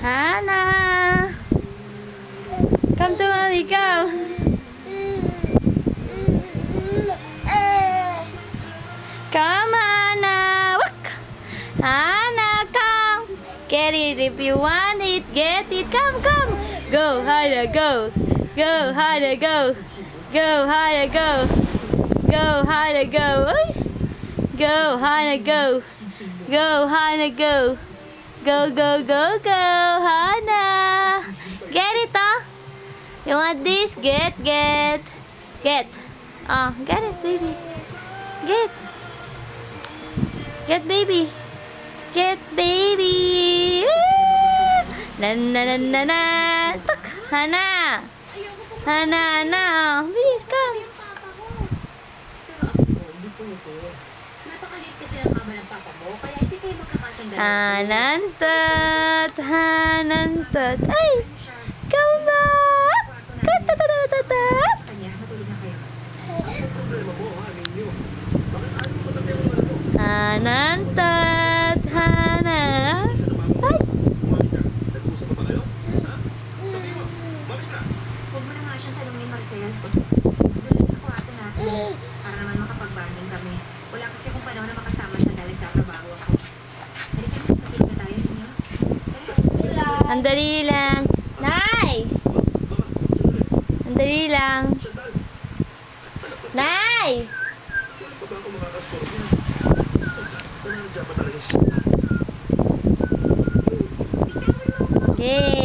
Hannah! Come to mommy, come! Come, Hannah! Walk! Hannah, come! Get it if you want it, get it! Come, come! Go, Hannah, go! Go, Hannah, go! Go, Hannah, go! Go, Hannah, go! Uy! Go, Hannah, go! Go, Hannah, go! Go, go, go, go, Hannah! Get it, oh! You want this? Get. Oh, get it, baby. Get. Get, baby. Get, baby. Woo! Na na na na na. Tak, Hannah. Hannah, oh. Bilis, come. Napakalit kasi ang kama ng papa mo, kaya hindi kayo magkakasandala. Hanantot. Ay! Come back! Katatatatata! Kanya, matulog na kayo. Hanantot. Hana. Ay! Huwag mo na nga siyang tanongin, Marcel. Doon sa kwarto natin, para naman makapag-banding kami. Wala kasi akong panahon na makasama siya dahil nagtatrabaho ako. Halika na, magkita na tayo ninyo. Andali lang. Nay! Andali lang. Nay! Yay!